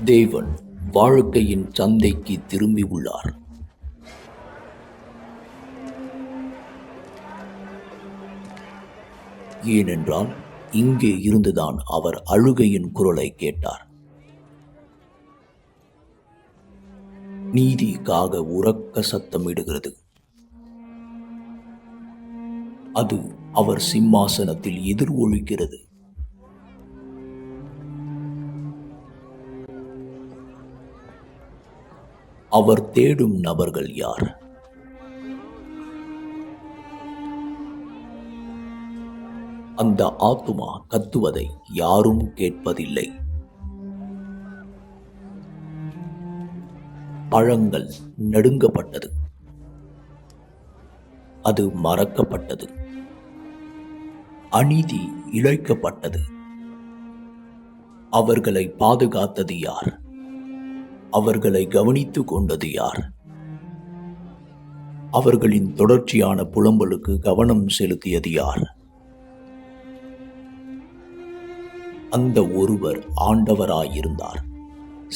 தேவன் வாழ்க்கையின் சந்தைக்கு திரும்பியுள்ளார். ஏனென்றால் இங்கே இருந்துதான் அவர் அழுகையின் குரலை கேட்டார். நீதிக்காக உரக்க சத்தமிடுகிறது. அது அவர் சிம்மாசனத்தில் எதிரொலிக்கிறது. அவர் தேடும் நபர்கள் யார்? அந்த ஆத்துமா கத்துவதை யாரும் கேட்பதில்லை. பழங்கள் நடுங்கப்பட்டது. அது மறக்கப்பட்டது. அநீதி இழைக்கப்பட்டது. அவர்களை பாதுகாத்தது யார்? அவர்களை கவனித்துக் கொண்டது யார்? அவர்களின் தொடர்ச்சியான புலம்பலுக்கு கவனம் செலுத்தியது யார்? அந்த ஒருவர் ஆண்டவராயிருந்தார்.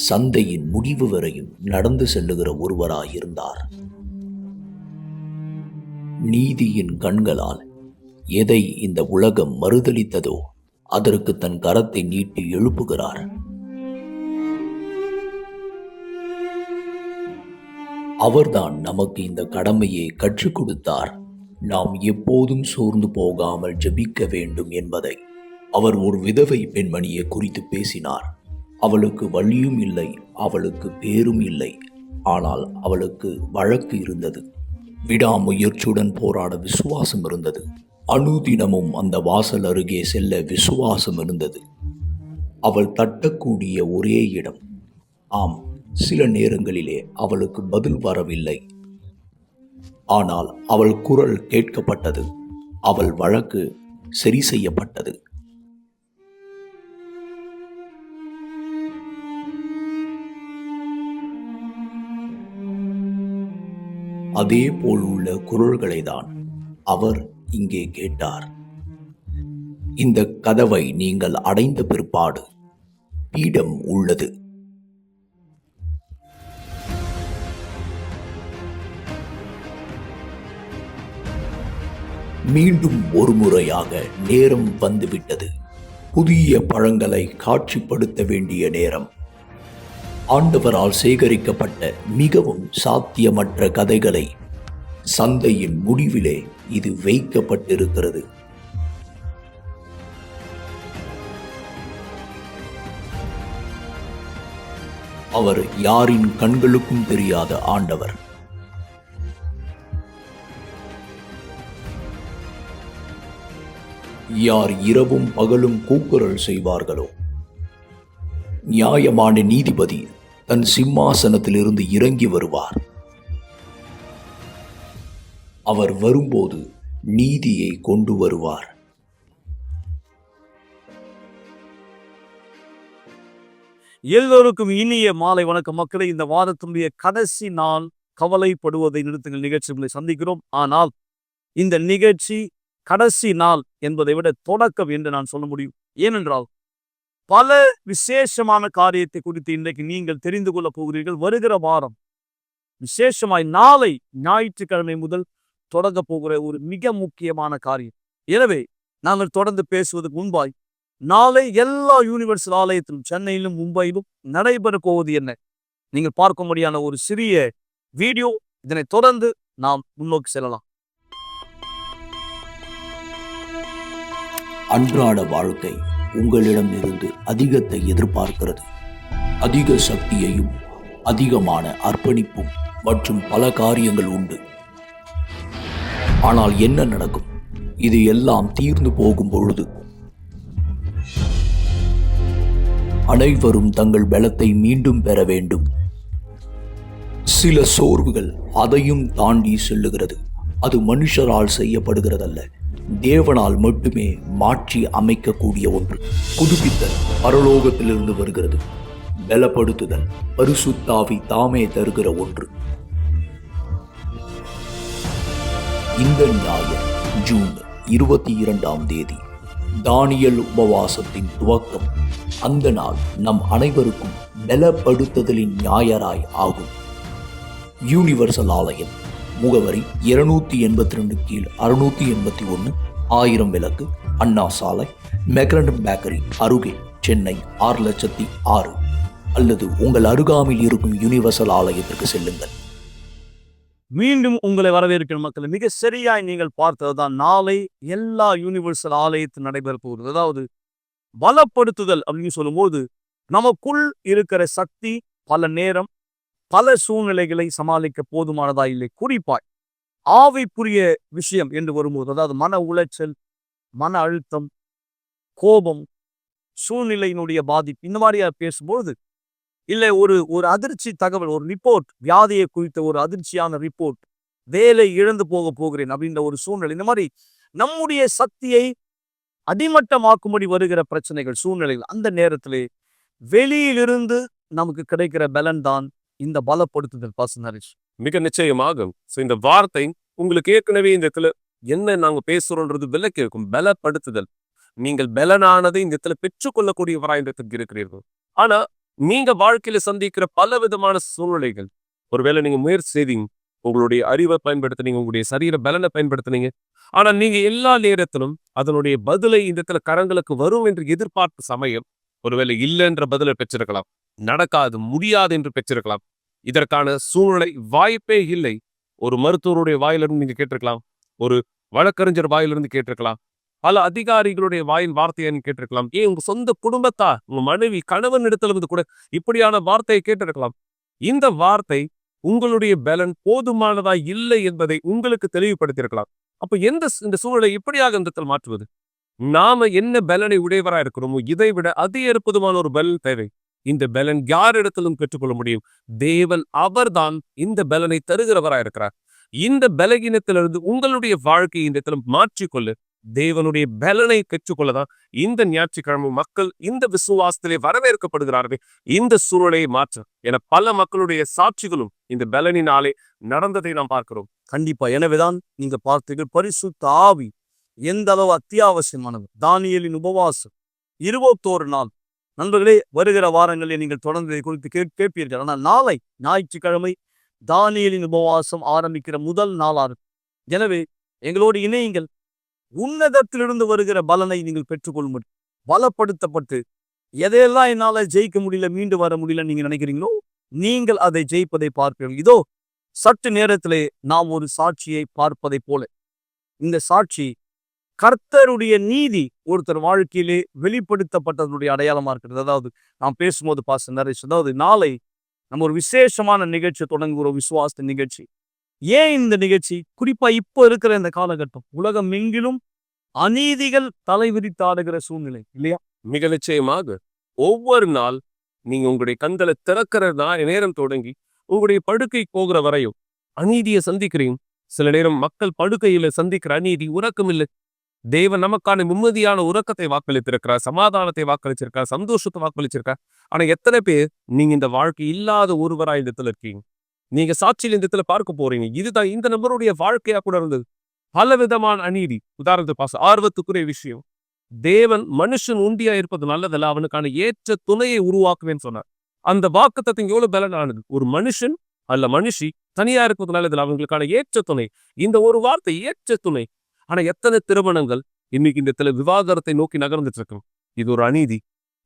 சந்தையின் முடிவு வரையும் நடந்து செல்லுகிற ஒருவராயிருந்தார். நீதியின் கண்களால் எதை இந்த உலகம் மறுதலித்ததோ அதற்கு தன் கரத்தை நீட்டி எழுப்புகிறார். அவர்தான் நமக்கு இந்த கடமையை கற்றுக் கொடுத்தார். நாம் எப்போதும் சோர்ந்து போகாமல் ஜெபிக்க வேண்டும் என்பதை. அவர் ஒரு விதவை பெண்மணியை குறித்து பேசினார். அவளுக்கு வழியும் இல்லை, அவளுக்கு பேரும் இல்லை. ஆனால் அவளுக்கு வழக்கு இருந்தது. விடாமுயற்சியுடன் போராட விசுவாசம் இருந்தது. அனுதினமும் அந்த வாசல் அருகே செல்ல விசுவாசம் இருந்தது. அவள் தட்டக்கூடிய ஒரே இடம். ஆம், சில நேரங்களிலே அவளுக்கு பதில் வரவில்லை. ஆனால் அவள் குரல் கேட்கப்பட்டது. அவள் வழக்கு சரி செய்யப்பட்டது. அதே போல் உள்ள குரல்களை தான் அவர் இங்கே கேட்டார். இந்த கதவை நீங்கள் அடைந்த பிற்பாடு பீடம் உள்ளது. மீண்டும் ஒரு முறையாக நேரம் வந்துவிட்டது. புதிய பழங்களை காட்சிப்படுத்த வேண்டிய நேரம். ஆண்டவரால் சேகரிக்கப்பட்ட மிகவும் சாத்தியமற்ற கதைகளை சந்தையின் முடிவிலே இது வைக்கப்பட்டிருக்கிறது. அவர் யாரின் கண்களுக்கும் தெரியாத ஆண்டவர். யார் இரவும் பகலும் கூக்குரல் செய்வார்களோ, நியாயமான நீதிபதி தன் சிம்மாசனத்திலிருந்து இறங்கி வருவார். அவர் வரும்போது நீதியை கொண்டு வருவார். எல்லோருக்கும் இனிய மாலை வணக்கம் மக்களை. இந்த வாரத்தினுடைய கடைசி நாள் கவலைப்படுவதை நிறுத்துங்கள் நிகழ்ச்சிகளை சந்திக்கிறோம். ஆனால் இந்த நிகழ்ச்சி கடைசி நாள் என்பதை விட தொடக்கம் என்று நான் சொல்ல முடியும். ஏனென்றால் பல விசேஷமான காரியத்தை குறித்து இன்றைக்கு நீங்கள் தெரிந்து கொள்ள போகிறீர்கள். வருகிற வாரம் விசேஷமாய் நாளை ஞாயிற்றுக்கிழமை முதல் தொடங்க போகிற ஒரு மிக முக்கியமான காரியம். எனவே நாங்கள் தொடர்ந்து பேசுவதற்கு முன்பாய், நாளை எல்லா யூனிவர்சல் ஆலயத்திலும் சென்னையிலும் மும்பையிலும் நடைபெற போவது என்ன நீங்கள் பார்க்க முடியாத ஒரு சிறிய வீடியோ. இதனை தொடர்ந்து நாம் முன்னோக்கி செல்லலாம். அன்றாட வாழ்க்கை உங்களிடம் இருந்து அதிகத்தை எதிர்பார்க்கிறது. அதிக சக்தியையும் அதிகமான அர்ப்பணிப்பும் மற்றும் பல காரியங்கள் உண்டு. ஆனால் என்ன நடக்கும்? இது எல்லாம் தீர்ந்து போகும் பொழுது அனைவரும் தங்கள் பலத்தை மீண்டும் பெற வேண்டும். சில சோர்வுகள் அதையும் தாண்டி செல்லுகிறது. அது மனுஷரால் செய்யப்படுகிறதல்ல, தேவனால் மட்டுமே மாற்றி அமைக்கக்கூடிய ஒன்று. புதுப்பித்தல் பரலோகத்திலிருந்து வருகிறது. பலப்படுத்துதல் பரிசுத்த ஆவி தாமே தருகிற ஒன்று. இந்த ஞாயிறு ஜூன் 22 தானியேல் உபவாசத்தின் துவக்கம் அந்த நாள் நம் அனைவருக்கும் பலப்படுத்துதலின் ஞாயிறாய் ஆகும். யூனிவர்சல் ஆலயம், முகவரி 282 கீழ் 681 1000 விளக்கு, அண்ணா சாலை, மெக்ரண்டம் பேக்கரி அருகே, சென்னை 600006. அல்லது உங்கள் அருகாமையில் இருக்கும் யூனிவர்சல் ஆலயத்திற்கு செல்லுங்கள். மீண்டும் உங்களை வரவேற்கிற மக்கள், மிக சரியாய் நீங்கள் பார்த்ததுதான். நாளை எல்லா யூனிவர்சல் ஆலயத்தில் நடைபெற போகிறது. அதாவது பலப்படுத்துதல் அப்படின்னு சொல்லும்போது நமக்குள் இருக்கிற சக்தி பல நேரம் பல சூழ்நிலைகளை சமாளிக்க போதுமானதா இல்லை. குறிப்பாய் ஆவிக்குரிய விஷயம் என்று வரும்போது, அதாவது மன உளைச்சல், மன அழுத்தம், கோபம், சூழ்நிலையினுடைய பாதிப்பு, இந்த மாதிரியா பேசும்போது, இல்லை ஒரு அதிர்ச்சி தகவல், ஒரு ரிப்போர்ட், வியாதியை குறித்த ஒரு அதிர்ச்சியான ரிப்போர்ட், வேலை இழந்து போகிறேன் அப்படின்ற ஒரு சூழ்நிலை, இந்த மாதிரி நம்முடைய சக்தியை அடிமட்டமாக்கும்படி வருகிற பிரச்சனைகள், சூழ்நிலைகள், அந்த நேரத்திலே வெளியிலிருந்து நமக்கு கிடைக்கிற பலன் தான் இந்த பலப்படுத்துதல். பாசனரிஷ் மிக நிச்சயமாக. இந்த வார்த்தை உங்களுக்கு ஏற்கனவே இந்த இடத்துல என்ன நாங்க பேசுறோன்றது விலக்கி இருக்கும். பலப்படுத்துதல், நீங்கள் பலனானதை இந்த இடத்துல பெற்றுக்கொள்ளக்கூடியவராய் இந்த இடத்துக்கு இருக்கிறீர்கள். ஆனா நீங்க வாழ்க்கையில சந்திக்கிற பல விதமான சூழ்நிலைகள், ஒருவேளை நீங்க முயற்சி செய்தீங்க, உங்களுடைய அறிவை பயன்படுத்தினீங்க, உங்களுடைய சரீர பலனை பயன்படுத்தினீங்க. ஆனா நீங்க எல்லா நேரத்திலும் அதனுடைய பதிலை இந்த இடத்துல கரங்களுக்கு வரும் என்று எதிர்பார்த்த சமயம் ஒருவேளை இல்லை என்ற பதிலை பெற்றிருக்கலாம், நடக்காது, முடியாது என்று பெற்றிருக்கலாம். இதற்கான சூழ்நிலை வாய்ப்பே இல்லை. ஒரு மருத்துவருடைய வாயிலிருந்து நீங்க கேட்டிருக்கலாம், ஒரு வழக்கறிஞர் வாயிலிருந்து கேட்டிருக்கலாம், பல அதிகாரிகளுடைய வாயின் வார்த்தையை கேட்டிருக்கலாம், ஏன் உங்க சொந்த குடும்பத்தா, உங்க மனைவி, கணவன் இடத்துல இருந்து கூட இப்படியான வார்த்தையை கேட்டிருக்கலாம். இந்த வார்த்தை உங்களுடைய பலன் போதுமானதா இல்லை என்பதை உங்களுக்கு தெளிவுபடுத்தியிருக்கலாம். அப்ப இந்த சூழலை இப்படியாக இந்த இடத்தில் மாற்றுவது, நாம என்ன பலனை உடையவரா இருக்கிறோமோ இதை விட அதிக இருப்பதுமான ஒரு பலன் தேவை. இந்த பலன் யாரிடத்திலும் பெற்றுக்கொள்ள முடியும்? தேவன் அவர்தான் இந்த பலனை தருகிறவரா இருக்கிறார். இந்த பலகீனத்திலிருந்து உங்களுடைய வாழ்க்கையை இந்த இடத்துல மாற்றிக்கொள்ளு, தேவனுடைய பலனை பெற்றுக்கொள்ளதான் இந்த ஞாயிற்றுக்கிழமை மக்கள் இந்த விசுவாசத்திலே வரவேற்கப்படுகிறார்கள். இந்த சூழலை மாற்ற என பல மக்களுடைய சாட்சிகளும் இந்த பலனினாலே நடந்ததை நாம் பார்க்கிறோம். கண்டிப்பா. எனவேதான் நீங்க பார்த்தீர்கள், பரிசுத்த ஆவி எந்த அளவு அத்தியாவசியமானது. தானியேலின் உபவாசம் 21 நாள். நண்பர்களே, வருகிற வாரங்களில் நீங்கள் தொடர்ந்து இதை குறித்து கேட்பீர்கள். ஆனால் நாளை ஞாயிற்றுக்கிழமை தானியேலின் உபவாசம் ஆரம்பிக்கிற முதல் நாளாகும். எனவே எங்களோடு இணையுங்கள். உன்னதத்திலிருந்து வருகிற பலனை நீங்கள் பெற்றுக்கொள்ளும். பலப்படுத்தப்பட்டு எதையெல்லாம் என்னால ஜெயிக்க முடியல, மீண்டு வர முடியல நீங்க நினைக்கிறீங்களோ, நீங்கள் அதை ஜெயிப்பதை பார்ப்பீர்கள். இதோ சற்று நேரத்திலே நாம் ஒரு சாட்சியை பார்ப்பதை போல, இந்த சாட்சி கர்த்தருடைய நீதி ஒருத்தர் வாழ்க்கையிலே வெளிப்படுத்தப்பட்டதனுடைய அடையாளமா இருக்கிறது. அதாவது நாம் பேசும்போது பாஸ்டர் நரேஷ், அதாவது நாளை நம்ம ஒரு விசேஷமான நிகழ்ச்சி தொடங்குகிற விசுவாச நிகழ்ச்சி. ஏன் இந்த நிகழ்ச்சி? குறிப்பா இப்போ இருக்கிற இந்த காலகட்டம், உலகம் எங்கிலும் அநீதிகள் தலைவிரித்தாடுகிற சூழ்நிலை இல்லையா? மிக நிச்சயமாக. ஒவ்வொரு நாள் நீங்க உங்களுடைய கண்களை திறக்கிற நேரம் தொடங்கி உங்களுடைய படுக்கை போகிற வரையும் அநீதியை சந்திக்கிறீங்க. சில நேரம் மக்கள் படுக்கையில சந்திக்கிற அநீதி உறக்கம் இல்லை. தேவன் நமக்கான நிம்மதியான உறக்கத்தை வாக்களித்திருக்கிறார், சமாதானத்தை வாக்களிச்சிருக்கார், சந்தோஷத்தை வாக்களிச்சிருக்கார். ஆனா எத்தனை பேர் நீங்க இந்த வாழ்க்கை இல்லாத ஒருவரா இந்த இடத்துல இருக்கீங்க? நீங்க சாட்சியில் இந்த இடத்துல பார்க்க போறீங்க. இதுதான் இந்த நபருடைய வாழ்க்கையா கூட இருந்தது. பல விதமான அநீதி. உதாரணத்துக்கு ஆர்வத்துக்குரிய விஷயம், தேவன் மனுஷன் உண்டியா இருப்பது நல்லதல்ல, அவனுக்கான ஏற்ற துணையை உருவாக்குவேன்னு சொன்னார். அந்த வாக்குத்தத்தம் எவ்வளவு பலனானது. ஒரு மனுஷன் அல்ல மனுஷி தனியா இருப்பது நல்லதில்ல, அவங்களுக்கான ஏற்ற துணை. இந்த ஒரு வார்த்தை, ஏற்ற துணை. ஆனா எத்தனை திருமணங்கள் இன்னைக்கு இந்த இடத்துல விவாகரத்தை நோக்கி நகர்ந்துட்டு இருக்கு. இது ஒரு அநீதி.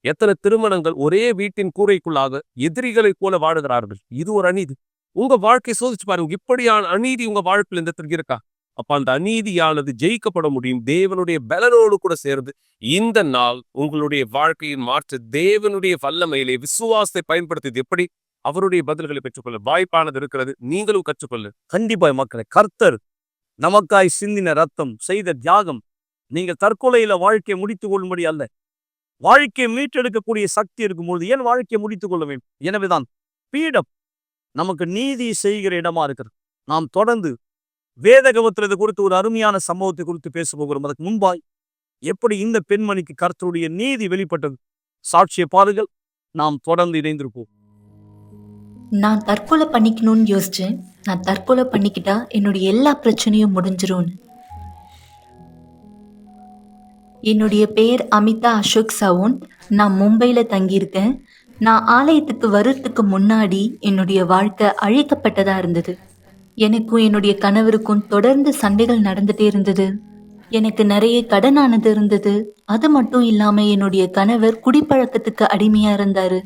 எத்தனை திருமணங்கள் ஒரே வீட்டின் கூரைக்குள்ளாக எதிரிகளை போல வாடுகிறார்கள். இது ஒரு அநீதி. உங்க வாழ்க்கை சோதிச்சு பாருங்க, இப்படியான அநீதி உங்க வாழ்க்கையில் இந்த இடத்துல இருக்கா? அப்ப அந்த அநீதியானது ஜெயிக்கப்பட முடியும் தேவனுடைய பலனோடு கூட சேர்ந்து. இந்த நாள் உங்களுடைய வாழ்க்கையின் மாற்று தேவனுடைய வல்லமையிலே விசுவாசத்தை பயன்படுத்தியது எப்படி அவருடைய பதில்களை பெற்றுக்கொள்ள வாய்ப்பானது இருக்கிறது. நீங்களும் கற்றுக்கொள்ளு. கண்டிப்பா மக்களை, கர்த்தர் நமக்காய் சிந்தின ரத்தம், செய்த தியாகம், நீங்கள் தற்கொலையில வாழ்க்கையை முடித்துக் கொள்ளும்படி அல்ல, வாழ்க்கையை மீட்டெடுக்கக்கூடிய சக்தி இருக்கும்போது ஏன் வாழ்க்கையை முடித்துக் கொள்ள வேண்டும்? எனவேதான் பீடம் நமக்கு நீதி செய்கிற இடமா இருக்கிறது. நாம் தொடர்ந்து வேதகமத்தில் இது குறித்து ஒரு அருமையான சம்பவத்தை குறித்து பேச போகிறோம். அதற்கு முன்பாய் எப்படி இந்த பெண்மணிக்கு கர்த்தருடைய நீதி வெளிப்பட்டது, சாட்சியை பாருங்கள். நாம் தொடர்ந்து இணைந்திருப்போம். நான் தற்கொலை பண்ணிக்கணும்னு யோசிச்சேன். நான் தற்கொலை பண்ணிக்கிட்டா என்னுடைய எல்லா பிரச்சனையும் முடிஞ்சிரும்னு. என்னுடைய பெயர் அமிதா அசோக் சவுண்ட். நான் மும்பையில் தங்கியிருக்கேன். நான் ஆலயத்துக்கு வர்றதுக்கு முன்னாடி என்னுடைய வாழ்க்கை அழிக்கப்பட்டதாக இருந்தது. எனக்கும் என்னுடைய கணவருக்கும் தொடர்ந்து சண்டைகள் நடந்துகிட்டே இருந்தது. எனக்கு நிறைய கடனானது இருந்தது. அது மட்டும் இல்லாமல் என்னுடைய கணவர் குடிப்பழக்கத்துக்கு அடிமையாக இருந்தார்.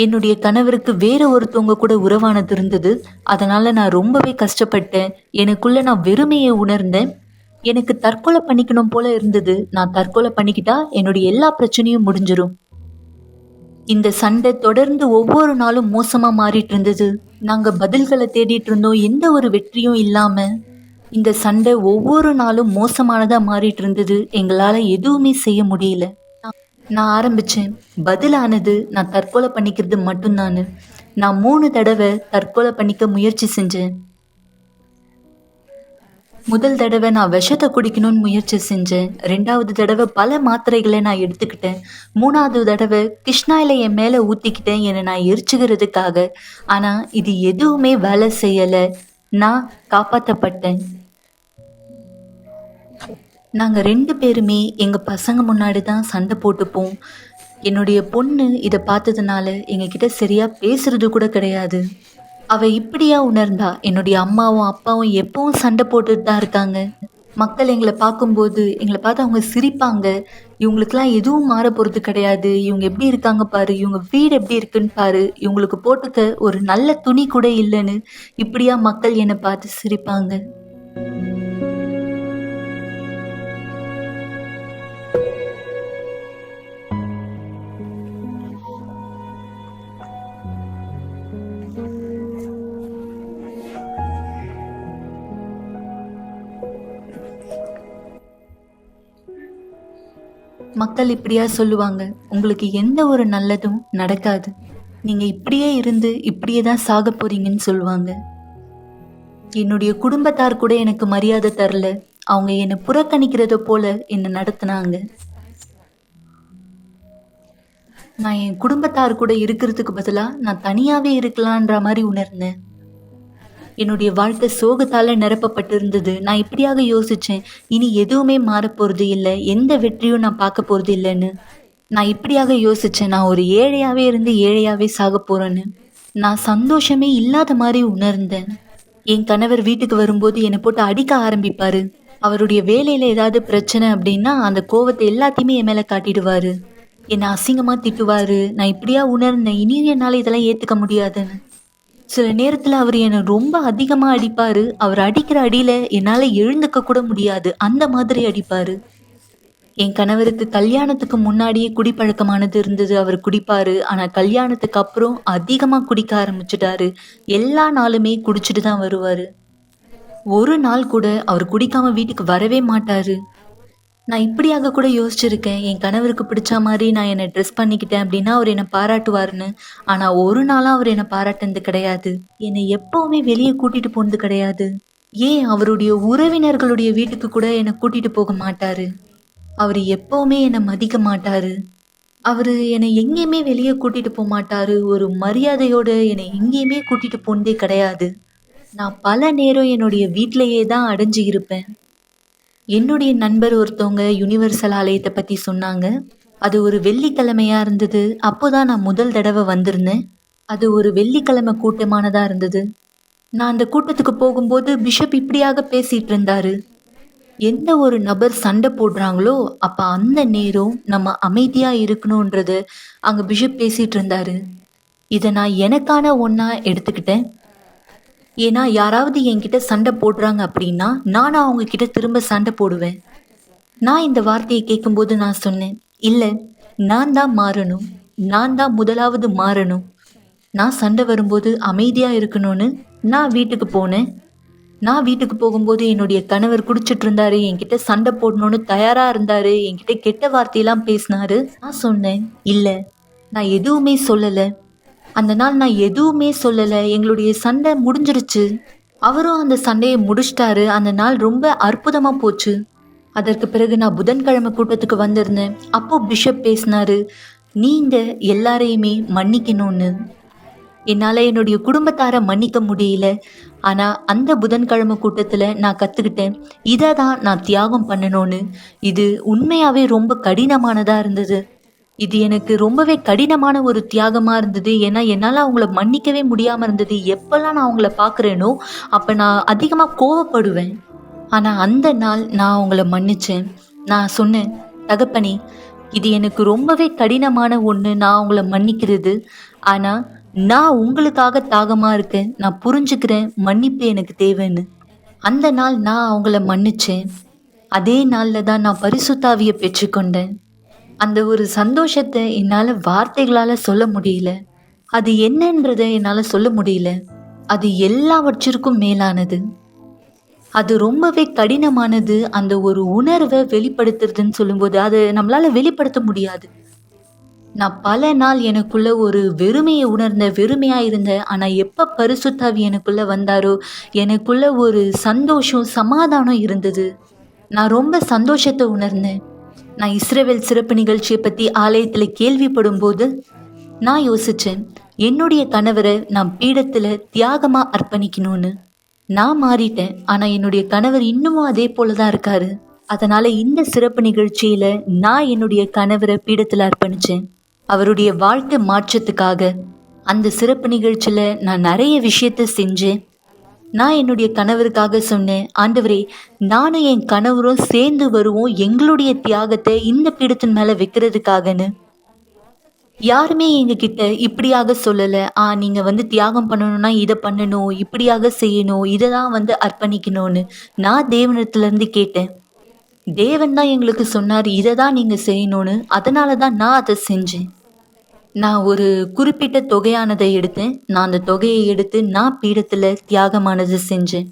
என்னுடைய கணவருக்கு வேற ஒருத்தவங்க கூட உறவானது இருந்தது. அதனால நான் ரொம்பவே கஷ்டப்பட்டேன். எனக்குள்ள நான் வெறுமையை உணர்ந்தேன். எனக்கு தற்கொலை பண்ணிக்கணும் போல இருந்தது. நான் தற்கொலை பண்ணிக்கிட்டா என்னுடைய எல்லா பிரச்சனையும் முடிஞ்சிரும். இந்த சண்டை தொடர்ந்து ஒவ்வொரு நாளும் மோசமா மாறிட்டு இருந்தது. நாங்க பதில்களை தேடிட்டு இருந்தோம், எந்த ஒரு வெற்றியும் இல்லாம. இந்த சண்டை ஒவ்வொரு நாளும் மோசமானதா மாறிட்டு இருந்தது. எங்களால எதுவுமே செய்ய முடியல. நான் ஆரம்பிச்சேன். பதிலானது நான் தற்கொலை பண்ணிக்கிறது மட்டும்தான். நான் 3 தடவை தற்கொலை பண்ணிக்க முயற்சி செஞ்சேன். முதல் தடவை நான் விஷத்தை குடிக்கணும்னு முயற்சி செஞ்சேன். 2வது தடவை பல மாத்திரைகளை நான் எடுத்துக்கிட்டேன். 3வது தடவை கிருஷ்ணாயில என் மேலே ஊற்றிக்கிட்டேன், என்னை நான் எரிச்சுக்கிறதுக்காக. ஆனால் இது எதுவுமே வேலை செய்யலை. நான் காப்பாற்றப்பட்டேன். நாங்கள் 2 பேருமே எங்கள் பசங்க முன்னாடி தான் சண்டை போட்டுப்போம். என்னுடைய பொண்ணு இதை பார்த்ததுனால எங்ககிட்ட சரியாக பேசுறது கூட கிடையாது. அவ இப்படியா உணர்ந்தா? என்னுடைய அம்மாவும் அப்பாவும் எப்பவும் சண்டை போட்டுட்டு தான் இருக்காங்க. மக்கள் எங்களை பார்த்து அவங்க சிரிப்பாங்க. இவங்களுக்கெல்லாம் எதுவும் மாற போகிறது கிடையாது. இவங்க எப்படி இருக்காங்க பாரு, இவங்க வீடு எப்படி இருக்குன்னு பாரு, இவங்களுக்கு போட்டுக்க ஒரு நல்ல துணி கூட இல்லைன்னு இப்படியா மக்கள் என்னை பார்த்து சிரிப்பாங்க. மக்கள் இப்படியா சொல்லுவாங்க, உங்களுக்கு எந்த ஒரு நல்லதும் நடக்காது, நீங்க இப்படியே இருந்து இப்படியே தான் சாக போறீங்கன்னு சொல்லுவாங்க. என்னுடைய குடும்பத்தார் கூட எனக்கு மரியாதை தரல. அவங்க என்னை புறக்கணிக்கிறத போல என்னை நடத்தினாங்க. நான் என் குடும்பத்தார் கூட இருக்கிறதுக்கு பதிலாக நான் தனியாவே இருக்கலான்ற மாதிரி உணர்ந்தேன். என்னுடைய வாழ்க்கை சோகத்தால் நிரப்பப்பட்டிருந்தது. நான் இப்படியாக யோசித்தேன், இனி எதுவுமே மாறப்போகிறது இல்லை, எந்த வெற்றியும் நான் பார்க்க போகிறது இல்லைன்னு. நான் இப்படியாக யோசித்தேன், நான் ஒரு ஏழையாகவே இருந்து ஏழையாகவே சாக போகிறேன்னு. நான் சந்தோஷமே இல்லாத மாதிரி உணர்ந்தேன். என் கணவர் வீட்டுக்கு வரும்போது என்னை போட்டு அடிக்க ஆரம்பிப்பார். அவருடைய வேலையில் ஏதாவது பிரச்சனை அப்படின்னா அந்த கோவத்தை எல்லாத்தையுமே என் மேலே காட்டிடுவார். என்னை அசிங்கமாக திட்டுவார். நான் இப்படியா உணர்ந்தேன், இனியும் என்னால் இதெல்லாம் ஏற்றுக்க முடியாதுன்னு. சில நேரத்தில் அவர் என்னை ரொம்ப அதிகமாக அடிப்பார். அவர் அடிக்கிற அடியில் என்னால் எழுந்துக்க கூட முடியாது, அந்த மாதிரி அடிப்பார். என் கணவருக்கு கல்யாணத்துக்கு முன்னாடியே குடிப்பழக்கமானது இருந்தது. அவர் குடிப்பார். ஆனால் கல்யாணத்துக்கு அப்புறம் அதிகமாக குடிக்க ஆரம்பிச்சிட்டாரு. எல்லா நாளுமே குடிச்சிட்டு தான் வருவார். ஒரு நாள் கூட அவர் குடிக்காமல் வீட்டுக்கு வரவே மாட்டார். நான் இப்படியாக கூட யோசிச்சிருக்கேன், என் கணவருக்கு பிடிச்ச மாதிரி நான் என்னை ட்ரெஸ் பண்ணிக்கிட்டேன் அப்படின்னா அவர் என்னை பாராட்டுவார்னு. ஆனால் ஒரு நாளாக அவர் என்னை பாராட்டினது கிடையாது. என்னை எப்போவுமே வெளியே கூட்டிகிட்டு போனது கிடையாது. ஏன் அவருடைய உறவினர்களுடைய வீட்டுக்கு கூட என்னை கூட்டிகிட்டு போக மாட்டார். அவர் எப்போவுமே என்னை மதிக்க மாட்டார். அவர் என்னை எங்கேயுமே வெளியே கூட்டிகிட்டு போக மாட்டார். ஒரு மரியாதையோடு என்னை எங்கேயுமே கூட்டிகிட்டு போனதே கிடையாது. நான் பல நேரம் என்னுடைய வீட்டிலையே தான் அடைஞ்சு இருப்பேன். என்னுடைய நண்பர் ஒருத்தவங்க யுனிவர்சல் ஆலயத்தை பற்றி சொன்னாங்க. அது ஒரு வெள்ளிக்கிழமையாக இருந்தது. அப்போ தான் நான் முதல் தடவை வந்திருந்தேன். அது ஒரு வெள்ளிக்கிழமை கூட்டமானதாக இருந்தது. நான் அந்த கூட்டத்துக்கு போகும்போது பிஷப் இப்படியாக பேசிகிட்டு இருந்தார். எந்த ஒரு நபர் சண்டை போடுறாங்களோ அப்போ அந்த நேரம் நம்ம அமைதியாக இருக்கணுன்றது அங்கே பிஷப் பேசிகிட்டு இருந்தார். இதை நான் எனக்கான ஒன்றா எடுத்துக்கிட்டேன். ஏன்னா யாராவது என்கிட்ட சண்டை போடுறாங்க அப்படின்னா நானும் அவங்க கிட்ட திரும்ப சண்டை போடுவேன். நான் இந்த வார்த்தையை கேட்கும்போது நான் சொன்னேன், இல்லை, நான் தான் மாறணும், நான் தான் முதலாவது மாறணும். நான் சண்டை வரும்போது அமைதியாக இருக்கணும்னு நான் வீட்டுக்கு போனேன். நான் வீட்டுக்கு போகும்போது என்னுடைய கணவர் குடிச்சிட்டு இருந்தாரு, என்கிட்ட சண்டை போடணும்னு தயாராக இருந்தார், என்கிட்ட கெட்ட வார்த்தையெல்லாம் பேசினாரு. நான் சொன்னேன், இல்லை, நான் எதுவுமே சொல்லலை. அந்த நாள் நான் எதுவுமே சொல்லலை. எங்களுடைய சண்டை முடிஞ்சிருச்சு. அவரும் அந்த சண்டையை முடிச்சிட்டாரு. அந்த நாள் ரொம்ப அற்புதமாக போச்சு. அதற்கு பிறகு நான் புதன்கிழமை கூட்டத்துக்கு வந்திருந்தேன். அப்போ பிஷப் பேசினாரு, நீங்கள் எல்லாரையுமே மன்னிக்கணும்னு. என்னால என்னுடைய குடும்பத்தார மன்னிக்க முடியல. ஆனா அந்த புதன்கிழமை கூட்டத்துல நான் கத்துக்கிட்டேன். இத தான் நான் தியாகம் பண்ணணும்னு. இது உண்மையாவே ரொம்ப கடினமானதா இருந்தது. இது எனக்கு ரொம்பவே கடினமான ஒரு தியாகமா இருந்தது. ஏன்னா, என்னால அவங்கள மன்னிக்கவே முடியாம இருந்தது. எப்பலாம் நான் அவங்கள பார்க்குறேனோ, அப்ப நான் அதிகமா கோவப்படுவேன். ஆனா அந்த நாள் நான் அவங்கள மன்னிச்சேன். நான் சொன்னேன், "தகப்பனே, இது எனக்கு ரொம்பவே கடினமான ஒண்ணு. நான் அவங்கள மன்னிக்கிறது. ஆனா, நான் உங்களுக்காக தாகமா இருக்கேன். நான் புரிஞ்சுக்கிறேன். மன்னிப்பு எனக்கு தேவைன்னு." அந்த நாள் நான் அவங்கள மன்னிச்சேன். அதே நாள்ல தான் நான் பரிசுத்த ஆவிய பெற்றுக்கொண்டேன். அந்த ஒரு சந்தோஷத்த என்னால வார்த்தைகளால சொல்ல முடியல. அது என்னன்றத என்னால சொல்ல முடியல. அது எல்லாவற்றிற்கும் மேலானது. அது ரொம்பவே கடினமானது. அந்த ஒரு உணர்வ வெளிப்படுத்துறதுன்னு சொல்லும்போது, அத நம்மளால வெளிப்படுத்த முடியாது. நான் பல நாள் எனக்குள்ள ஒரு வெறுமைய உணர்ந்தேன். வெறுமையா இருந்தேன். ஆனா எப்ப பரிசுத்த ஆவி எனக்குள்ள வந்தாரோ, எனக்குள்ள ஒரு சந்தோஷம், சமாதானம் இருந்தது. நான் ரொம்ப சந்தோஷத்த உணர்ந்தேன். நான் இஸ்ரவேல் சிறப்பு நிகழ்ச்சிய பத்தி ஆலயத்துல கேள்விப்படும்போது, நான் யோசிச்சேன். என்னுடைய கணவர நான் பீடத்துல தியாகமா அர்ப்பணிக்கணும்னு. நான் மாறிட்டேன். ஆனா என்னுடைய கணவர் இன்னமும் அதே போல தான் இருக்காரு. அதனால இந்த சிறப்பு நிகழ்ச்சியில நான் என்னுடைய கணவர பீடத்துல அர்ப்பணிச்சேன். அவருடைய வாழ்க்கை மாற்றத்துக்காக. அந்த சிறப்பு நிகழ்ச்சியில நான் நெறைய விஷயத்த செஞ்சேன். நான் என்னுடைய கணவருக்காக சொன்னேன், "ஆண்டவரே, நானும் என் கணவரும் சேர்ந்து வருவோம். எங்களுடைய தியாகத்த இந்த பீடத்தின் மேல வைக்கிறதுக்காகன்னு." யாருமே எங்ககிட்ட இப்படியாக சொல்லல. நீங்க தியாகம் பண்ணணும்னா இத பண்ணணும், இப்படியாக செய்யணும், இத தான் அர்ப்பணிக்கணும்னு. நான் தேவனிடத்திலிருந்து கேட்டேன். தேவன் தான் எங்களுக்கு சொன்னாரு, இத தான் நீங்க செய்யணும்னு. அதனால தான் நான் அத செஞ்சேன். நான் ஒரு குறிப்பிட்ட தொகையானதை எடுத்தேன். நான் அந்த தொகையை எடுத்து நான் பீடத்துல தியாகமானது செஞ்சேன்.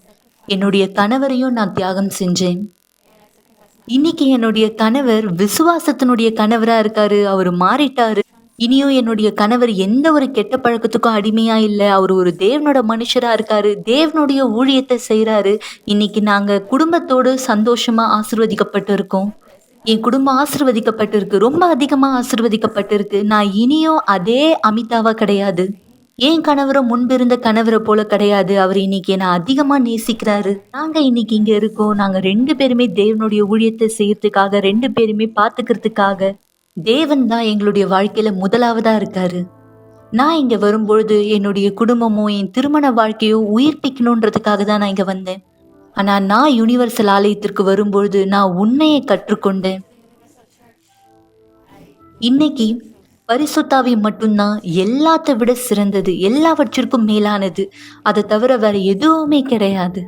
என்னுடைய கணவரையும் நான் தியாகம் செஞ்சேன். இன்னைக்கு என்னுடைய கணவர் விசுவாசத்தினுடைய கணவரா இருக்காரு. அவரு மாறிட்டாரு. இனியும் என்னுடைய கணவர் எந்த ஒரு கெட்ட பழக்கத்துக்கும் அடிமையா இல்ல. அவரு ஒரு தேவனோட மனுஷரா இருக்காரு. தேவனுடைய ஊழியத்த செய்றாரு. இன்னைக்கு நாங்க குடும்பத்தோடு சந்தோஷமா ஆசீர்வதிக்கப்பட்டு இருக்கோம். என் குடும்பம் ஆசீர்வதிக்கப்பட்டிருக்கு. ரொம்ப அதிகமா ஆசீர்வதிக்கப்பட்டிருக்கு. நான் இனியும் அதே அமிதாவா கிடையாது. என் கணவரும் முன்பிருந்த கணவர போல கிடையாது. அவரு இன்னைக்கு என்ன அதிகமா நேசிக்கிறாரு. நாங்க இன்னைக்கு இங்க இருக்கோம். நாங்க 2 பேருமே தேவனுடைய ஊழியத்த செய்யறதுக்காக, 2 பேருமே பாத்துக்கிறதுக்காக, தேவன் தான் எங்களுடைய வாழ்க்கையில முதலாவதா இருக்காரு. நான் இங்க வரும்பொழுது என்னுடைய குடும்பமும், என் திருமண வாழ்க்கையும் உயிர்ப்பிக்கணுன்றதுக்காக தான் நான் இங்க வந்தேன். ஆனா நான் யுனிவர்சல் ஆலயத்திற்கு வரும்பொழுது நான் உண்மையை கற்றுக்கொண்டேன். இன்னைக்கு பரிசுத்தாவி மட்டும்தான் எல்லாத்த விட சிறந்தது, எல்லாவற்றிற்கும் மேலானது. அதை தவிர வேற எதுவுமே கிடையாது.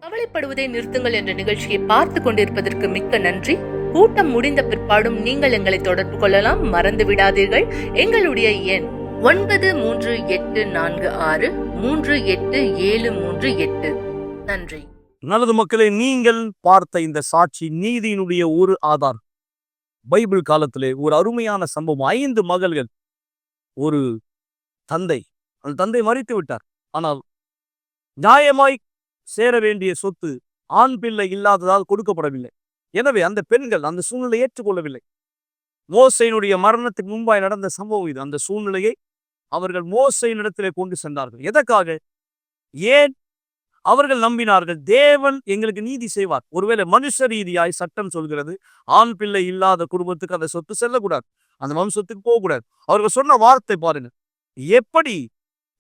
கவலைப்படுவதை நிறுத்துங்கள் என்ற நிகழ்ச்சியை பார்த்து கொண்டிருப்பதற்கு மிக்க நன்றி. கூட்டம் முடிந்த பிற்பாடும் நீங்கள் எங்களை தொடர்பு கொள்ளலாம். மறந்து விடாதீர்கள், எங்களுடைய எண் 9346387338. நன்றி. நல்லது மக்களே, நீங்கள் பார்த்த இந்த சாட்சி நீதியினுடைய ஒரு ஆதாரம். பைபிள் காலத்திலே ஒரு அருமையான சம்பவம். 5 மகள்கள், ஒரு தந்தை. அந்த தந்தை மரித்து விட்டார். ஆனால் நியாயமாய் சேர வேண்டிய சொத்து ஆண் பிள்ளை இல்லாததால் கொடுக்கப்படவில்லை. எனவே அந்த பெண்கள் அந்த சூழ்நிலையை ஏற்றுக்கொள்ளவில்லை. மோசேயினுடைய மரணத்துக்கு முன்பாய் நடந்த சம்பவம் இது. அந்த சூழ்நிலையை அவர்கள் மோசேயினிடத்திலே கொண்டு சென்றார்கள். எதற்காக? ஏன்? அவர்கள் நம்பினார்கள், தேவன் எங்களுக்கு நீதி செய்வார். ஒருவேளை மனுஷ ரீதியாய் சட்டம் சொல்கிறது, ஆண் பிள்ளை இல்லாத குடும்பத்துக்கு அந்த சொத்து செல்லக்கூடாது, அந்த வம்சத்துக்கு போகக்கூடாது. அவர்கள் சொன்ன வார்த்தை பாருங்க, எப்படி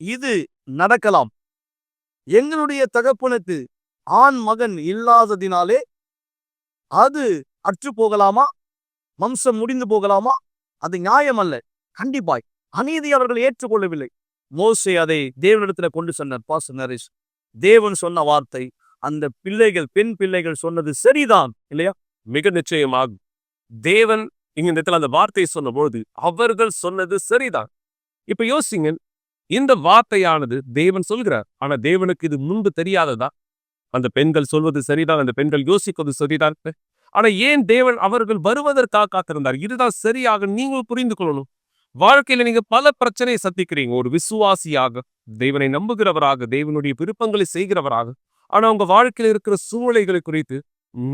இது நடக்கலாம்? எங்களுடைய தகப்பனுக்கு ஆண் மகன் இல்லாததினாலே அது அற்று போகலாமா? வம்சம் முடிந்து போகலாமா? அது நியாயம் அல்ல. கண்டிப்பாய் அநீதி அவர்கள் ஏற்றுக்கொள்ளவில்லை. மோசே அதை தேவனிடத்துல கொண்டு சென்றார். பாஸ்டர் நரேஷ், தேவன் சொன்ன வார்த்தை, அந்த பிள்ளைகள், பெண் பிள்ளைகள் சொன்னது சரிதான் இல்லையா? மிக நிச்சயமாக தேவன் இங்க இந்த இடத்துல அந்த வார்த்தையை சொன்னபோது அவர்கள் சொன்னது சரிதான். இப்ப யோசிங்க, இந்த வார்த்தையானது தேவன் சொல்கிறார். ஆனா தேவனுக்கு இது முன்பு தெரியாததா? அந்த பெண்கள் சொல்வது சரிதான், அந்த பெண்கள் யோசிப்பது சரிதான். ஆனா ஏன் தேவன் அவர்கள் வருவதற்காக காத்திருந்தார்? இதுதான் சரியாக நீங்கள் புரிந்து கொள்ளணும். வாழ்க்கையில நீங்க பல பிரச்சனையை சந்திக்கிறீங்க. ஒரு விசுவாசியாக, தேவனை நம்புகிறவராக, தேவனுடைய விருப்பங்களை செய்கிறவராக. ஆனா உங்க வாழ்க்கையில இருக்கிற சூழ்நிலைகளை குறித்து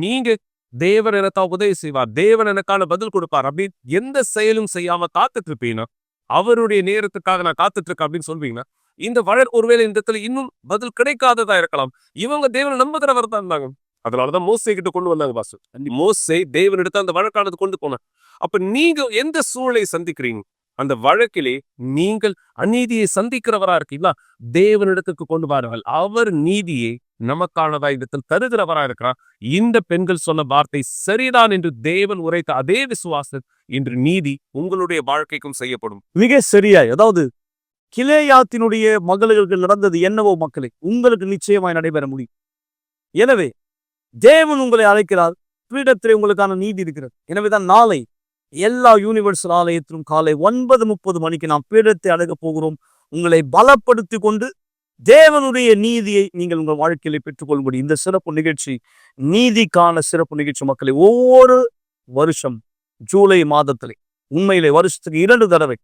நீங்க தேவன் எனக்கு உதவி செய்வார், தேவன் எனக்கான பதில் கொடுப்பார் அப்படின்னு எந்த செயலும் செய்யாம காத்துட்டு இருப்பீங்கன்னா, அவருடைய நேரத்துக்காக நான் காத்துட்டு இருக்கேன் அப்படின்னு சொல்வீங்கன்னா, இந்த வழக்கு ஒருவேளை இந்த இடத்துல இன்னும் பதில் கிடைக்காததா இருக்கலாம். இவங்க தேவனை நம்புகிறவர் தான் இருந்தாங்க. அதனாலதான் மோசே கிட்ட கொண்டு வந்தாங்க பாஸ்டர். மோசே தேவனிடத்தை அந்த வழக்கானது கொண்டு போனார். அப்ப நீங்க எந்த சூழலை சந்திக்கிறீங்க, அந்த வழக்கிலே நீங்கள் அநீதியை சந்திக்கிறவரா இருக்கீங்களா, தேவனிடத்துக்கு கொண்டு வாருங்கள். அவர் நீதியை நமக்கானதா இடத்தில் தருகிறவரா இருக்கிறார். இந்த பெண்கள் சொன்ன வார்த்தை சரிதான் என்று தேவன் உரைத்த அதே விசுவாசம் இன்று நீதி உங்களுடைய வாழ்க்கைக்கும் செய்யப்படும். மிக சரியாய், அதாவது கிலேயாத்தினுடைய மகளுக்கு நடந்தது என்னவோ மக்களே, உங்களுக்கு நிச்சயமாய் நடைபெற முடியும். எனவே தேவன் உங்களை அழைக்கிறார், பீடத்திலே உங்களுக்கான நீதி இருக்கிறது. எனவேதான் நாளை எல்லா யூனிவர்சல் ஆலயத்திலும் காலை 9:30 மணிக்கு நாம் பீடத்தை அழைக்கப் போகிறோம். உங்களை பலப்படுத்தி கொண்டு தேவனுடைய நீதியை நீங்கள் உங்கள் வாழ்க்கையில பெற்றுக்கொள்ளும்படி இந்த சிறப்பு நிகழ்ச்சி நீதிக்கான சிறப்பு நிகழ்ச்சி மக்களை ஒவ்வொரு வருஷம் ஜூலை மாதத்திலே, உண்மையிலே வருஷத்துக்கு 2 தடவை,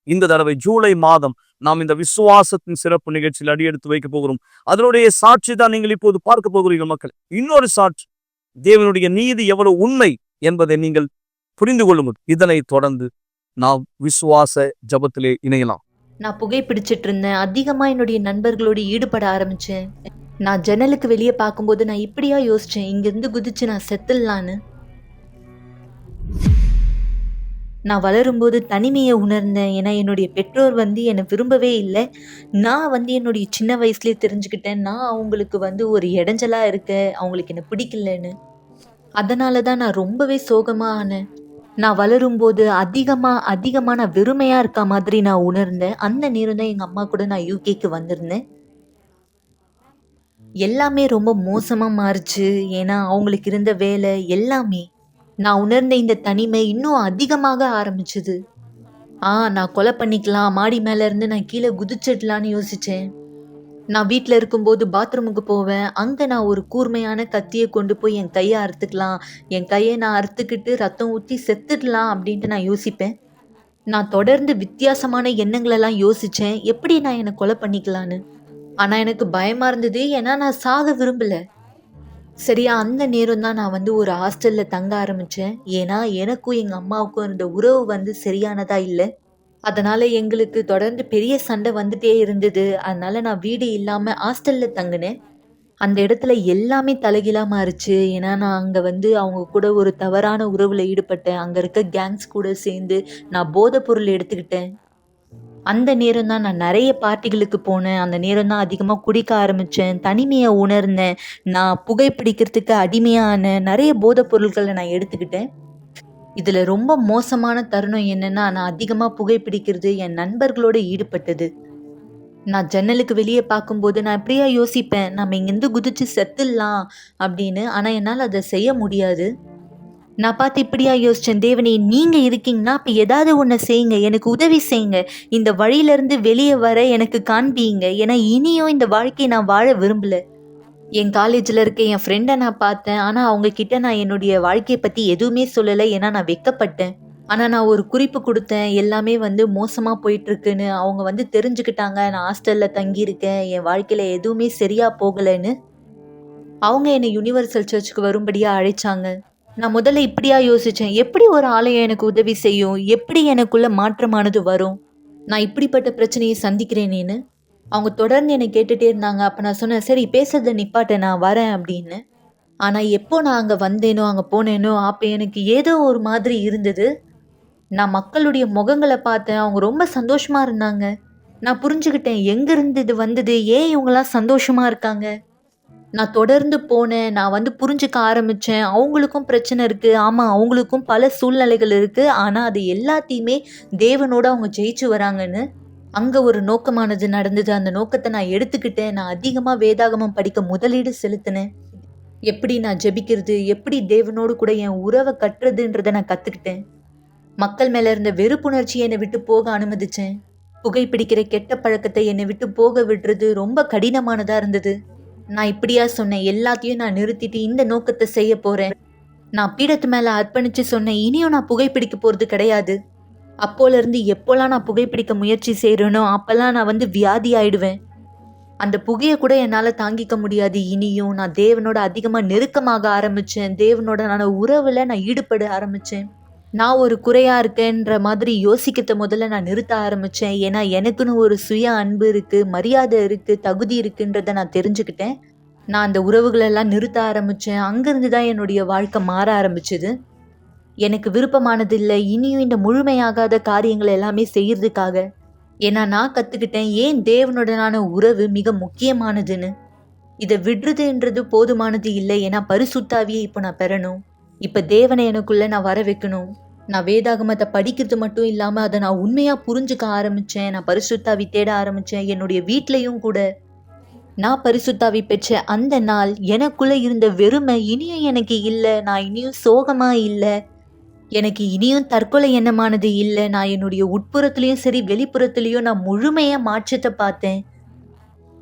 இந்த தடவை ஜூலை மாதம் நாம் இந்த விசுவாசத்தின் சிறப்பு நிகழ்ச்சியில் அடியெடுத்து வைக்க போகிறோம். அதனுடைய சாட்சி தான் நீங்கள் இப்போது பார்க்க போகிறீர்கள் மக்கள். இன்னொரு சாட்சி, தேவனுடைய நீதி எவ்வளவு உண்மை என்பதை நீங்கள் புரிந்து கொள்ளுங்கள். இதனை தொடர்ந்து நாம் விசுவாச ஜபத்திலே இணையலாம். நான் புகைப்பிடிச்சிட்டு இருந்தேன். அதிகமாக என்னுடைய நண்பர்களோடு ஈடுபட ஆரம்பித்தேன். நான் ஜன்னலுக்கு வெளியே பார்க்கும்போது நான் இப்படியா யோசித்தேன், இங்கேருந்து குதிச்சு நான் செத்துடலான்னு. நான் வளரும்போது தனிமையை உணர்ந்தேன். ஏன்னா என்னுடைய பெற்றோர் என்னை விரும்பவே இல்லை. நான் என்னுடைய சின்ன வயசுலேயே தெரிஞ்சுக்கிட்டேன், நான் அவங்களுக்கு ஒரு இடைஞ்சலாக இருக்க, அவங்களுக்கு என்னை பிடிக்கலன்னு. அதனால தான் நான் ரொம்பவே சோகமாக ஆனேன். நான் வளரும்போது அதிகமாக நான் வெறுமையாக இருக்க மாதிரி நான் உணர்ந்தேன். அந்த நேரம் தான் எங்கள் அம்மா கூட நான் யூகேக்கு வந்திருந்தேன். எல்லாமே ரொம்ப மோசமாக மாறுச்சு. ஏன்னா அவங்களுக்கு இருந்த வேலை எல்லாமே. நான் உணர்ந்த இந்த தனிமை இன்னும் அதிகமாக ஆரம்பிச்சுது. நான் கொலை பண்ணிக்கலாம், மாடி மேலே இருந்து நான் கீழே குதிச்சிடலான்னு யோசித்தேன். நான் வீட்டில் இருக்கும்போது பாத்ரூமுக்கு போவேன். அங்கே நான் ஒரு கூர்மையான கத்தியை கொண்டு போய் என் கையை அறுத்துக்கலாம், என் கையை நான் அறுத்துக்கிட்டு ரத்தம் ஊற்றி செத்துடலாம் அப்படின்ட்டு நான் யோசிப்பேன். நான் தொடர்ந்து வித்தியாசமான எண்ணங்களெல்லாம் யோசித்தேன், எப்படி நான் என்னை கொலை பண்ணிக்கலான்னு. ஆனால் எனக்கு பயமாக இருந்தது, ஏன்னா நான் சாக விரும்பலை. சரியா அந்த நேரம் தான் நான் ஒரு ஹாஸ்டலில் தங்க ஆரம்பித்தேன். ஏன்னா எனக்கும் எங்கள் அம்மாவுக்கும் இருந்த உறவு சரியானதா இல்லை. அதனால் எங்களுக்கு தொடர்ந்து பெரிய சண்டை வந்துட்டே இருந்தது. அதனால் நான் வீடு இல்லாமல் ஹாஸ்டலில் தங்கினேன். அந்த இடத்துல எல்லாமே தலைகீழாக மாறுச்சு. ஏன்னா நான் அங்கே அவங்க கூட ஒரு தவறான உறவில் ஈடுபட்டேன். அங்கே இருக்க கேங்ஸ் கூட சேர்ந்து நான் போதைப் பொருள் எடுத்துக்கிட்டேன். அந்த நேரம் தான் நான் நிறைய பார்ட்டிகளுக்கு போனேன். அந்த நேரம் தான் அதிகமாக குடிக்க ஆரம்பித்தேன். தனிமையை உணர்ந்தேன். நான் புகைப்பிடிக்கிறதுக்கு அடிமையான நிறைய போதைப் பொருட்களை நான் எடுத்துக்கிட்டேன். இதில் ரொம்ப மோசமான தருணம் என்னென்னா, நான் அதிகமாக புகைப்பிடிக்கிறது என் நண்பர்களோடு ஈடுபட்டது. நான் ஜன்னலுக்கு வெளியே பார்க்கும்போது நான் இப்படியா யோசிப்பேன், நம்ம இங்கேருந்து குதிச்சு செத்துடலாம் அப்படின்னு. ஆனால் என்னால் அதை செய்ய முடியாது. நான் பார்த்து இப்படியா யோசித்தேன், தேவனே நீங்கள் இருக்கீங்கன்னா அப்போ ஏதாவது ஒன்று செய்யுங்க, எனக்கு உதவி செய்யுங்க, இந்த வழியிலேருந்து வெளியே வர எனக்கு காண்பீங்க. ஏன்னா இனியும் இந்த வாழ்க்கையை நான் வாழ விரும்பலை. என் காலேஜில் இருக்க என் ஃப்ரெண்டை நான் பார்த்தேன். ஆனால் அவங்கக்கிட்ட நான் என்னுடைய வாழ்க்கையை பற்றி எதுவுமே சொல்லலை, ஏன்னா நான் வெட்கப்பட்டேன். ஆனால் நான் ஒரு குறிப்பு கொடுத்தேன், எல்லாமே மோசமாக போயிட்டுருக்குன்னு. அவங்க தெரிஞ்சுக்கிட்டாங்க நான் ஹாஸ்டலில் தங்கியிருக்கேன், என் வாழ்க்கையில் எதுவுமே சரியாக போகலைன்னு. அவங்க என்னை யுனிவர்சல் சர்ச்சுக்கு வரும்படியாக அழைச்சாங்க. நான் முதல்ல இப்படியா யோசித்தேன், எப்படி ஒரு ஆலயம் எனக்கு உதவி செய்யும், எப்படி எனக்குள்ள மாற்றமானது வரும், நான் இப்படிப்பட்ட பிரச்சனையை சந்திக்கிறேனேன்னு. அவங்க தொடர்ந்து என்னை கேட்டுகிட்டே இருந்தாங்க. அப்போ நான் சொன்னேன், சரி பேசுறதை நிப்பாட்ட, நான் வரேன் அப்படின்னு. ஆனால் எப்போ நான் அங்கே வந்தேனோ அங்கே போனேனோ அப்போ எனக்கு ஏதோ ஒரு மாதிரி இருந்தது. நான் மக்களுடைய முகங்களை பார்த்தேன், அவங்க ரொம்ப சந்தோஷமாக இருந்தாங்க. நான் புரிஞ்சுக்கிட்டேன் எங்கேருந்து இது வந்தது, ஏன் இவங்களாம் சந்தோஷமாக இருக்காங்க. நான் தொடர்ந்து போனேன். நான் புரிஞ்சுக்க ஆரம்பித்தேன், அவங்களுக்கும் பிரச்சனை இருக்குது. ஆமாம், அவங்களுக்கும் பல சூழ்நிலைகள் இருக்குது. ஆனால் அது எல்லாத்தையுமே தேவனோடு அவங்க ஜெயிச்சு வராங்கன்னு. அங்கே ஒரு நோக்கமானது நடந்தது. அந்த நோக்கத்தை நான் எடுத்துக்கிட்டேன். நான் அதிகமாக வேதாகமம் படிக்க முதலீடு செலுத்தினேன். எப்படி நான் ஜெபிக்கிறது, எப்படி தேவனோடு கூட என் உறவை கட்டுறதுன்றதை நான் கற்றுக்கிட்டேன். மக்கள் மேலே இருந்த வெறுப்புணர்ச்சி என்னை விட்டு போக அனுமதித்தேன். புகைப்பிடிக்கிற கெட்ட பழக்கத்தை என்னை விட்டு போக விடுறது ரொம்ப கடினமானதாக இருந்தது. நான் இப்படியா சொன்னேன், எல்லாத்தையும் நான் நிறுத்திட்டு இந்த நோக்கத்தை செய்ய போகிறேன். நான் பீடத்து மேலே அர்ப்பணித்து சொன்னேன், இனியும் நான் புகைப்பிடிக்க போகிறது கிடையாது. அப்போலேருந்து எப்போல்லாம் நான் புகைப்பிடிக்க முயற்சி செய்கிறேனோ அப்போல்லாம் நான் வியாதி ஆயிடுவேன். அந்த புகையை கூட என்னால தாங்கிக்க முடியாது. இனியும் நான் தேவனோட அதிகமா நெருக்கமாக ஆரம்பிச்சேன். தேவனோட உறவுல நான் ஈடுபட ஆரம்பிச்சேன். நான் ஒரு குறையா இருக்கேன்ற மாதிரி யோசிக்கிறத முதல்ல நான் நிறுத்த ஆரம்பிச்சேன். ஏன்னா எனக்குன்னு ஒரு சுய அன்பு இருக்கு, மரியாதை இருக்கு, தகுதி இருக்குன்றத நான் தெரிஞ்சுக்கிட்டேன். நான் அந்த உறவுகளெல்லாம் நிறுத்த ஆரம்பிச்சேன். அங்கிருந்து தான் என்னுடைய வாழ்க்கை மாற ஆரம்பிச்சது. எனக்கு விருப்பமானது இல்லை இனியும் இந்த முழுமையாகாத காரியங்கள் எல்லாமே செய்யறதுக்காக. ஏன்னா நான் கத்துக்கிட்டேன் ஏன் தேவனுடனான உறவு மிக முக்கியமானதுன்னு. இதை விடுறதுன்றது போதுமானது இல்லை. ஏன்னா பரிசுத்தாவியை இப்போ நான் பெறணும். இப்போ தேவனை எனக்குள்ள நான் வர வைக்கணும். நான் வேதாகமத்தை படிக்கிறது மட்டும் இல்லாமல் அதை நான் உண்மையாக புரிஞ்சுக்க ஆரம்பித்தேன். நான் பரிசுத்தாவி தேட ஆரம்பித்தேன். என்னுடைய வீட்லேயும் கூட நான் பரிசுத்தாவி பெற்ற அந்த நாள் எனக்குள்ளே இருந்த வெறுமை இனியும் எனக்கு இல்லை. நான் இனியும் சோகமாக இல்லை. எனக்கு இனியும் தற்கொலை எண்ணமானது இல்லை. நான் என்னுடைய உட்புறத்துலேயும் சரி வெளிப்புறத்துலேயும் நான் முழுமையாக மாற்றத்தை பார்த்தேன்.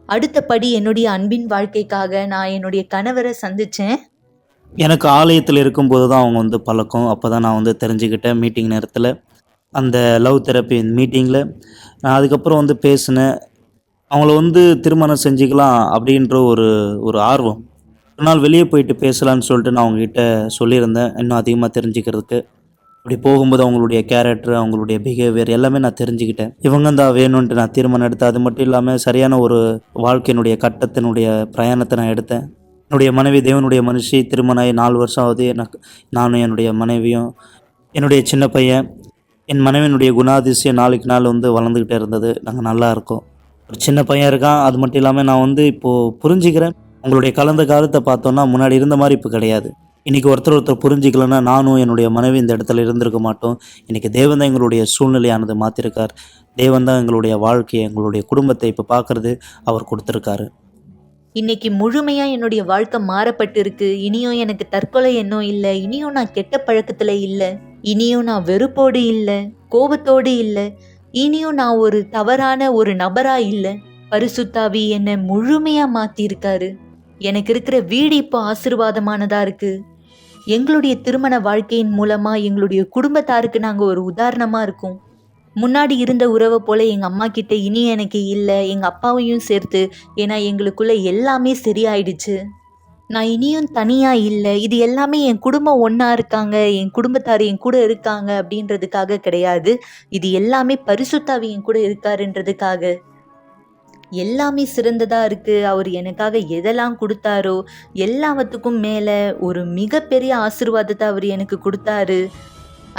அடுத்தபடி என்னுடைய அன்பின் வாழ்க்கைக்காக நான் என்னுடைய கணவரை சந்தித்தேன். எனக்கு ஆலயத்தில் இருக்கும்போது தான் அவங்க வந்து பழக்கம். அப்போ தான் நான் வந்து தெரிஞ்சுக்கிட்டேன் மீட்டிங் நேரத்தில். அந்த லவ் தெரப்பி மீட்டிங்கில் நான் அதுக்கப்புறம் வந்து பேசினேன். அவங்கள வந்து திருமணம் செஞ்சுக்கலாம் அப்படின்ற ஒரு ஆர்வம். ஒரு நாள் வெளியே போயிட்டு பேசலான்னு சொல்லிட்டு நான் அவங்ககிட்ட சொல்லியிருந்தேன், இன்னும் அதிகமாக தெரிஞ்சுக்கிறதுக்கு. அப்படி போகும்போது அவங்களுடைய கேரக்டர், அவங்களுடைய பிஹேவியர் எல்லாமே நான் தெரிஞ்சுக்கிட்டேன். இவங்க தான் வேணும்ன்ட்டு நான் தீர்மானம் எடுத்தேன். அது மட்டும் இல்லாமல் சரியான ஒரு வாழ்க்கையினுடைய கட்டத்தினுடைய பிரயாணத்தை நான் எடுத்தேன். என்னுடைய மனைவி தேவனுடைய மனுஷி, திருமணம் ஆகி 4 வருஷம் ஆகுது. நானும் என்னுடைய மனைவியும், என்னுடைய சின்ன பையன், என் மனைவியினுடைய குணாதிசயம் நாளுக்கு நாள் வந்து வளர்ந்துக்கிட்டே இருந்தது. நாங்கள் நல்லா இருக்கோம். ஒரு சின்ன பையன் இருக்கான். அது மட்டும் இல்லாமல் நான் வந்து இப்போது புரிஞ்சுக்கிறேன். உங்களுடைய கலந்த காலத்தை பார்த்தோன்னா முன்னாடி இருந்த மாதிரி இப்போ கிடையாது. இன்றைக்கி ஒருத்தர் புரிஞ்சிக்கலன்னா நானும் என்னுடைய மனைவி இந்த இடத்துல இருந்திருக்க மாட்டோம். இன்றைக்கி தேவன் தான் எங்களுடைய சூழ்நிலையானது மாற்றிருக்கார். தேவன் தான் எங்களுடைய வாழ்க்கையை, எங்களுடைய குடும்பத்தை இப்போ பார்க்குறது அவர் கொடுத்துருக்காரு. இன்னைக்கு முழுமையா என்னுடைய வாழ்க்கை மாறப்பட்டு இருக்கு. இனியும் எனக்கு தற்கொலை எண்ணம் இல்லை. இனியும் நான் கெட்ட பழக்கத்துல இல்லை. இனியும் நான் வெறுப்போடு இல்லை, கோபத்தோடு இல்லை. இனியும் நான் ஒரு தவறான ஒரு நபரா இல்லை. பரிசுத்தாவி என்னை முழுமையா மாத்திருக்காரு. எனக்கு இருக்கிற வீடு இப்போ ஆசீர்வாதமானதா இருக்கு. எங்களுடைய திருமண வாழ்க்கையின் மூலமா எங்களுடைய குடும்பத்தாருக்கு நாங்கள் ஒரு உதாரணமா இருக்கோம். முன்னாடி இருந்த உறவை போல எங்கள் அம்மா கிட்ட இனி எனக்கு இல்லை, எங்கள் அப்பாவையும் சேர்த்து. ஏன்னா எங்களுக்குள்ள எல்லாமே சரியாயிடுச்சு. நான் இனியும் தனியாக இல்லை. இது எல்லாமே என் குடும்பம் ஒன்றா இருக்காங்க, என் குடும்பத்தார் என் கூட இருக்காங்க அப்படின்றதுக்காக கிடையாது. இது எல்லாமே பரிசுத்தாவி என் கூட இருக்காருன்றதுக்காக. எல்லாமே சிறந்ததாக இருக்குது. அவர் எனக்காக எதெல்லாம் கொடுத்தாரோ எல்லாத்துக்கும் மேலே ஒரு மிகப்பெரிய ஆசீர்வாதத்தை அவர் எனக்கு கொடுத்தாரு.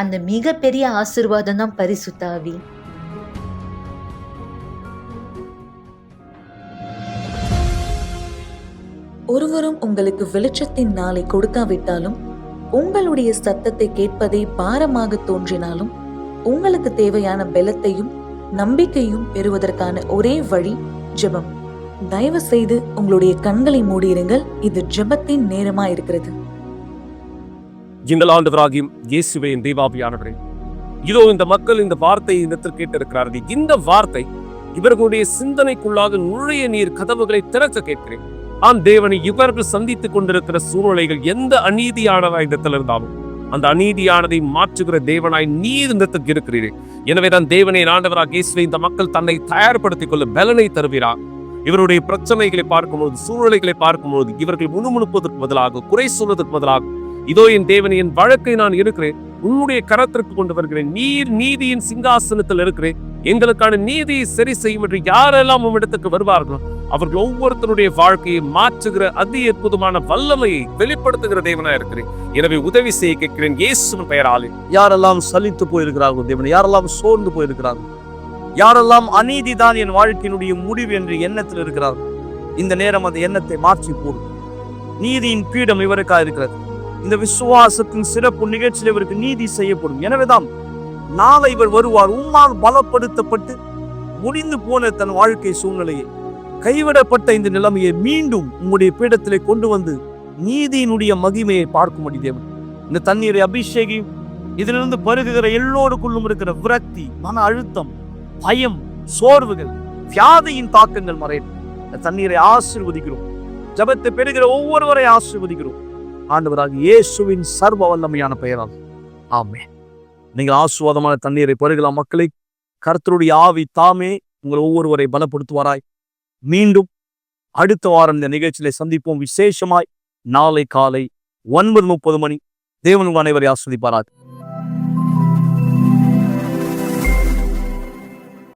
அந்த மிகப்பெரிய ஆசீர்வாதம் தான் பரிசுத்தாவி. ஒருவரும் உங்களுக்கு வெளிச்சத்தின் நாளை கொடுக்காவிட்டாலும், உங்களுடைய சத்தத்தை கேட்பதை பாரமாக தோன்றினாலும், உங்களுக்கு தேவையான பலத்தையும் நம்பிக்கையும் பெறுவதற்கான ஒரே வழி ஜெபம். தயவு செய்து உங்களுடைய கண்களை மூடியிருங்கள். இது ஜெபத்தின் நேரமா இருக்கிறது. எங்கள் ஆண்டவராகியும் இயேசுவே தெய்வாவியானவரே, இதோ இந்த மக்கள் இந்த வார்த்தையை இடத்தில் கேட்டிருக்கிறார்கள். இந்த வார்த்தை இவர்களுடைய சிந்தனைக்குள்ளாக நுழைய நீர் கதவுகளை திறக்க கேட்கிறேன். தேவனை இவர்கள் சந்தித்துக் கொண்டிருக்கிற சூழ்நிலைகள் எந்த அநீதியான இடத்தில் இருந்தாலும் அந்த அநீதியானதை மாற்றுகிற தேவனாய் நீர் இடத்துக்கு இருக்கிறீர்கள். எனவே தான் தேவனை ஆண்டவராக இயேசுவே இந்த மக்கள் தன்னை தயார்படுத்திக் கொள்ள பலனை தருகிறார். இவருடைய பிரச்சனைகளை பார்க்கும்போது, சூழ்நிலைகளை பார்க்கும்போது இவர்கள் முணுமுணுப்பதற்கு பதிலாக, குறை சொல்வதற்கு பதிலாக, இதோ என் தேவனை, என் வழக்கை நான் இருக்கிறேன், உன்னுடைய கரத்திற்கு கொண்டு வருகிறேன், நீர் நீதியின் சிங்காசனத்தில் இருக்கிறேன், எங்களுக்கான நீதியை சரி செய்யும் என்று யாரெல்லாம் உம்மிடத்துக்கு வருவார்களோ அவர்கள் ஒவ்வொருத்தருடைய வாழ்க்கையை மாற்றுகிற அதி அற்புதமான வல்லமையை வெளிப்படுத்துகிற தேவனா இருக்கிறேன். எனவே உதவி செய்ய கேட்கிறேன் இயேசுவின் பெயராலே. யாரெல்லாம் சலித்து போயிருக்கிறார்கள் தேவனை, யாரெல்லாம் சோர்ந்து போயிருக்கிறார்கள், யாரெல்லாம் அநீதிதான் என் வாழ்க்கையினுடைய முடிவு என்று எண்ணத்தில் இருக்கிறார்கள், இந்த நேரம் அந்த எண்ணத்தை மாற்றி போடும். நீதியின் பீடம் இவருக்காக இருக்கிறது. இந்த விசுவாசத்தின் சிறப்பு நிகழ்ச்சியில் இவருக்கு நீதி செய்யப்படும். எனவேதான் நாளை இவர் வருவார், உம்மால் பலப்படுத்தப்பட்டு முடிந்து போன தன் வாழ்க்கை சூழ்நிலையை, கைவிடப்பட்ட இந்த நிலைமையை மீண்டும் உம்முடைய பீடத்திலே கொண்டு வந்து நீதியினுடைய மகிமையை பார்க்கும்படி தேவன் இந்த தண்ணீரை அபிஷேகி, இதிலிருந்து பருகுகிற எல்லோருக்குள்ளும் இருக்கிற விரக்தி, மன அழுத்தம், பயம், சோர்வுகள், வியாதியின் தாக்கங்கள் மறையட்டும். இந்த தண்ணீரை ஆசீர்வதிக்கிறோம். ஜெபத்தை பெறுகிற ஒவ்வொருவரை ஆசீர்வதிக்கிறோம் ஆண்டவராக இயேசுவின் சர்வ வல்லமையான பெயரால் ஆமென். நீங்கள் ஆசீர்வாதமான தண்ணீரை பருகலாம். மக்களை, கர்த்தருடைய ஆவி தாமே உங்கள் ஒவ்வொருவரை பலப்படுத்துவாராய். மீண்டும் அடுத்த வாரம் இந்த நிகழ்ச்சியில சந்திப்போம். விசேஷமாய் நாளை காலை 9:30 மணி. தேவன் உங்கள் அனைவரை ஆஸ்வதிப்பாராக.